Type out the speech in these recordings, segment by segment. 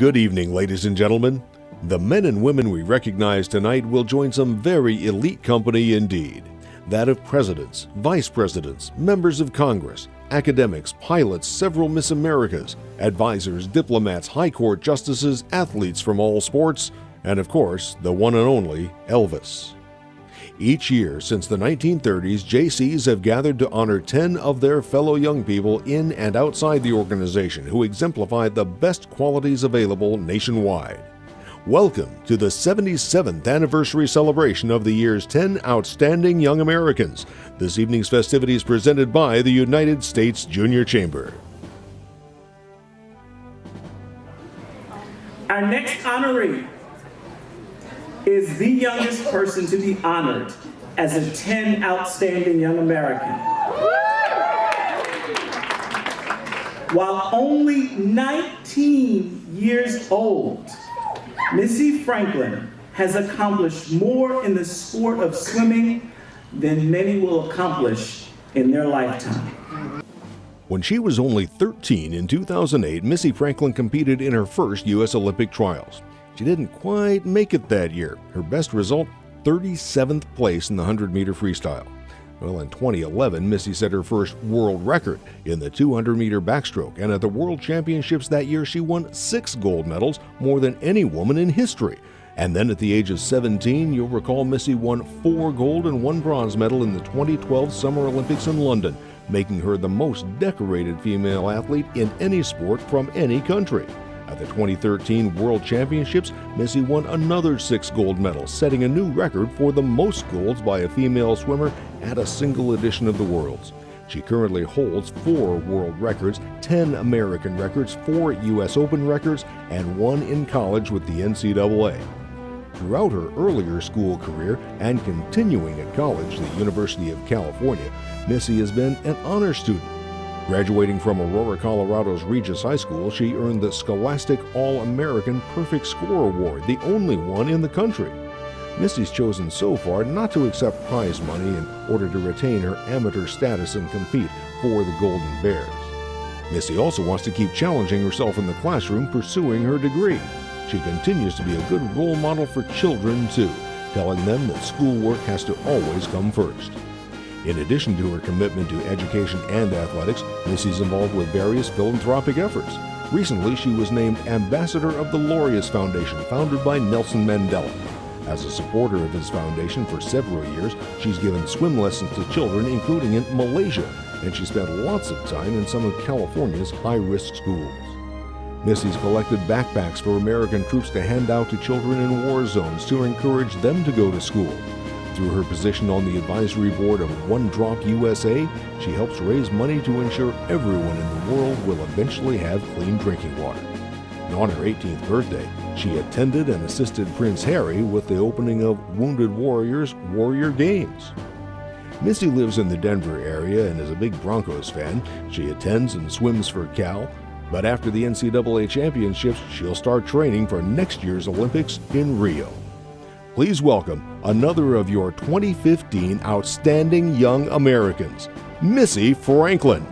Good evening, ladies and gentlemen. The men and women we recognize tonight will join some very elite company indeed. That of presidents, vice presidents, members of Congress, academics, pilots, several Miss Americas, advisors, diplomats, high court justices, athletes from all sports, and of course, the one and only Elvis. Each year since the 1930s, JCs have gathered to honor 10 of their fellow young people in and outside the organization who exemplify the best qualities available nationwide. Welcome to the 77th anniversary celebration of the year's 10 outstanding young Americans. This evening's festivities presented by the United States Junior Chamber. Our next honoree is the youngest person to be honored as a 10 outstanding young American. While only 19 years old, Missy Franklin has accomplished more in the sport of swimming than many will accomplish in their lifetime. When she was only 13 in 2008, Missy Franklin competed in her first U.S. Olympic trials. She didn't quite make it that year. Her best result, 37th place in the 100-meter freestyle. Well, in 2011, Missy set her first world record in the 200-meter backstroke, and at the World Championships that year, she won 6 gold medals, more than any woman in history. And then at the age of 17, you'll recall Missy won 4 gold and 1 bronze medal in the 2012 Summer Olympics in London, making her the most decorated female athlete in any sport from any country. At the 2013 World Championships, Missy won another 6 gold medals, setting a new record for the most golds by a female swimmer at a single edition of the Worlds. She currently holds 4 world records, 10 American records, 4 U.S. Open records, and 1 in college with the NCAA. Throughout her earlier school career and continuing at college, the University of California, Missy has been an honor student. Graduating from Aurora, Colorado's Regis High School, she earned the Scholastic All-American Perfect Score Award, the only one in the country. Missy's chosen so far not to accept prize money in order to retain her amateur status and compete for the Golden Bears. Missy also wants to keep challenging herself in the classroom, pursuing her degree. She continues to be a good role model for children, too, telling them that schoolwork has to always come first. In addition to her commitment to education and athletics, Missy's involved with various philanthropic efforts. Recently, she was named Ambassador of the Laureus Foundation, founded by Nelson Mandela. As a supporter of his foundation for several years, she's given swim lessons to children, including in Malaysia, and she spent lots of time in some of California's high-risk schools. Missy's collected backpacks for American troops to hand out to children in war zones to encourage them to go to school. Through her position on the advisory board of One Drop USA, she helps raise money to ensure everyone in the world will eventually have clean drinking water. And on her 18th birthday, she attended and assisted Prince Harry with the opening of Wounded Warriors Warrior Games. Missy lives in the Denver area and is a big Broncos fan. She attends and swims for Cal, but after the NCAA championships, she'll start training for next year's Olympics in Rio. Please welcome another of your 2015 Outstanding Young Americans, Missy Franklin.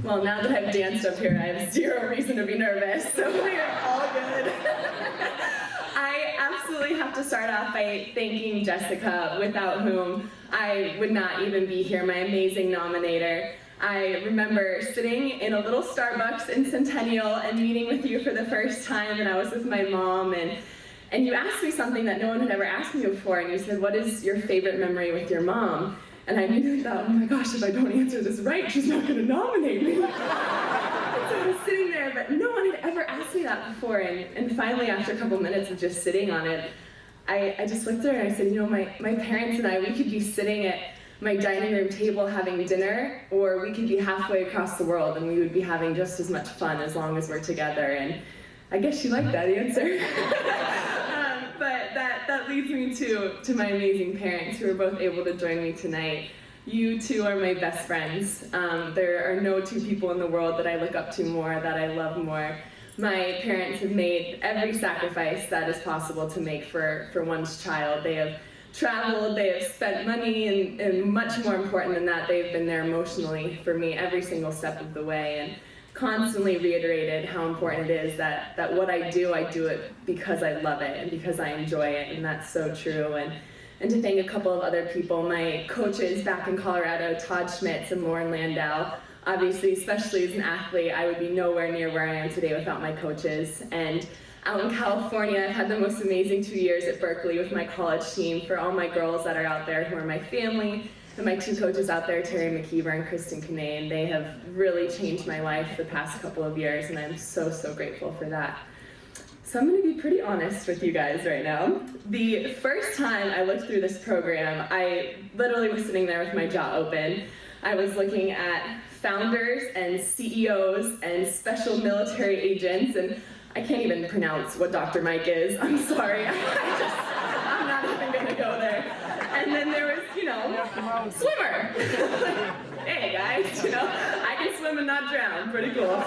Well, now that I've danced up here, I have 0 reason to be nervous, so we are all good. I absolutely have to start off by thanking Jessica, without whom I would not even be here, my amazing nominator. I remember sitting in a little Starbucks in Centennial and meeting with you for the first time, and I was with my mom, and you asked me something that no one had ever asked me before, and you said, "What is your favorite memory with your mom?" And I immediately thought, oh my gosh, if I don't answer this right, she's not going to nominate me. So I was sitting there, but no one had ever asked me that before. And finally, after a couple minutes of just sitting on it, I just looked at her and I said, you know, my parents and I, we could be sitting at my dining room table having dinner, or we could be halfway across the world and we would be having just as much fun as long as we're together. And I guess you like that answer. But that leads me to my amazing parents who are both able to join me tonight. You two are my best friends. There are no two people in the world that I look up to more, that I love more. My parents have made every sacrifice that is possible to make for one's child. They have traveled, they have spent money, and much more important than that, they've been there emotionally for me every single step of the way, and constantly reiterated how important it is that what I do it because I love it and because I enjoy it, and that's so true. And to thank a couple of other people, my coaches back in Colorado, Todd Schmitz and Lauren Landau. Obviously, especially as an athlete, I would be nowhere near where I am today without my coaches. And out in California, I've had the most amazing 2 years at Berkeley with my college team. For all my girls that are out there who are my family, and my two coaches out there, Terry McKeever and Kristen Kinane, they have really changed my life the past couple of years, and I'm so, so grateful for that. So I'm going to be pretty honest with you guys right now. The first time I looked through this program, I literally was sitting there with my jaw open. I was looking at founders and CEOs and special military agents, and I can't even pronounce what Dr. Mike is. I'm sorry. I'm not even going to go there. And then there was, swimmer. Hey guys, I can swim and not drown. Pretty cool.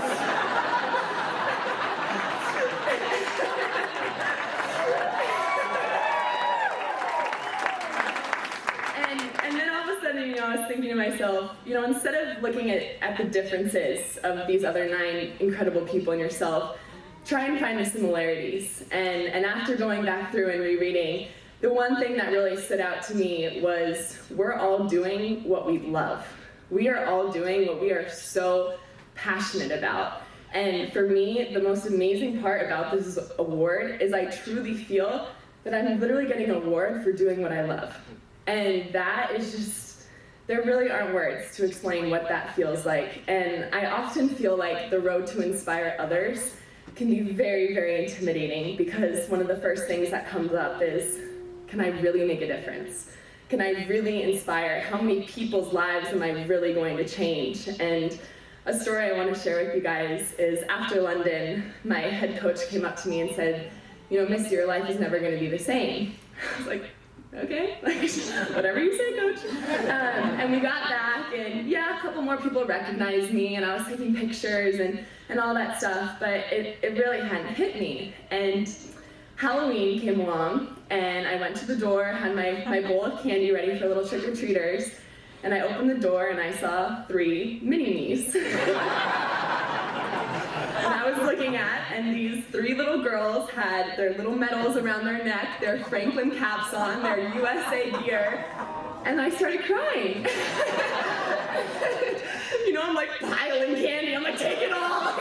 And then all of a sudden, I was thinking to myself, instead of looking at the differences of these other 9 incredible people and yourself, try and find the similarities. And after going back through and rereading, the one thing that really stood out to me was we're all doing what we love. We are all doing what we are so passionate about. And for me, the most amazing part about this award is I truly feel that I'm literally getting an award for doing what I love. And that is just, there really aren't words to explain what that feels like. And I often feel like the road to inspire others can be very, very intimidating, because one of the first things that comes up is, can I really make a difference? Can I really inspire? How many people's lives am I really going to change? And a story I want to share with you guys is after London, my head coach came up to me and said, Missy, your life is never going to be the same. I was like, okay, whatever you say, coach. And we got back, and yeah, a couple more people recognized me, and I was taking pictures and all that stuff, but it really hadn't hit me. And Halloween came along, and I went to the door, had my bowl of candy ready for little trick-or-treaters, and I opened the door and I saw 3 mini-me's. And I was looking at, and these 3 little girls had their little medals around their neck, their Franklin caps on, their USA gear, and I started crying. I'm like piling candy, I'm like, take it all!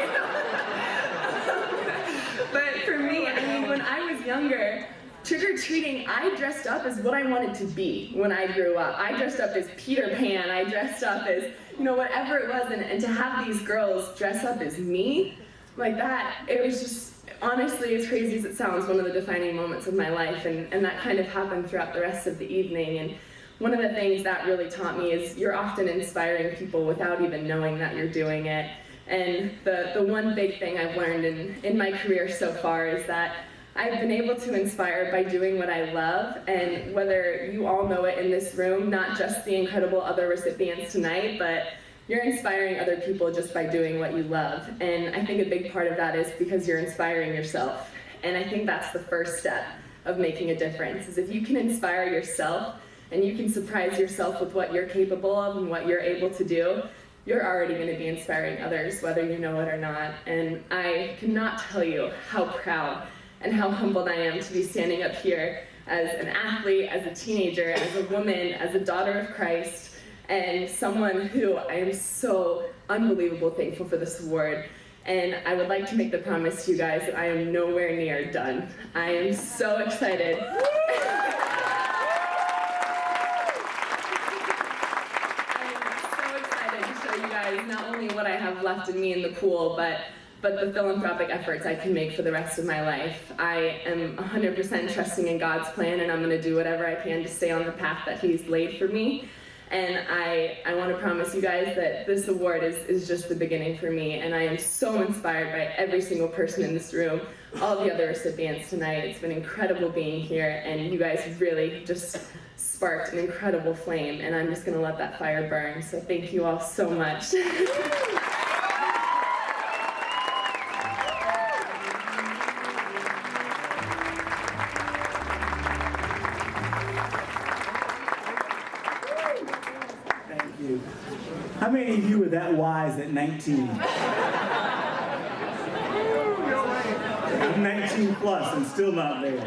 But for me, when I was younger, trick-or-treating, I dressed up as what I wanted to be when I grew up. I dressed up as Peter Pan, I dressed up as, whatever it was, and to have these girls dress up as me, like that, it was just, honestly, as crazy as it sounds, one of the defining moments of my life, and that kind of happened throughout the rest of the evening. And one of the things that really taught me is you're often inspiring people without even knowing that you're doing it. And the one big thing I've learned in my career so far is that I've been able to inspire by doing what I love, and whether you all know it in this room, not just the incredible other recipients tonight, but you're inspiring other people just by doing what you love. And I think a big part of that is because you're inspiring yourself. And I think that's the first step of making a difference, is if you can inspire yourself and you can surprise yourself with what you're capable of and what you're able to do, you're already going to be inspiring others, whether you know it or not. And I cannot tell you how proud and how humbled I am to be standing up here as an athlete, as a teenager, as a woman, as a daughter of Christ, and someone who I am so unbelievably thankful for this award. And I would like to make the promise to you guys that I am nowhere near done. I am so excited. Not only what I have left in me in the pool, but the philanthropic efforts I can make for the rest of my life. I am 100% trusting in God's plan, and I'm going to do whatever I can to stay on the path that He's laid for me. And I want to promise you guys that this award is just the beginning for me, and I am so inspired by every single person in this room, all the other recipients tonight. It's been incredible being here, and you guys really just sparked an incredible flame, and I'm just going to let that fire burn. So thank you all so much. How many of you were that wise at 19? I'm 19 plus and still not there.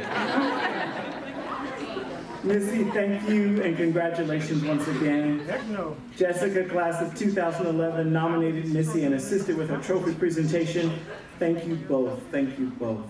Missy, thank you and congratulations once again. Heck no. Jessica, class of 2011, nominated Missy and assisted with her trophy presentation. Thank you both. Thank you both.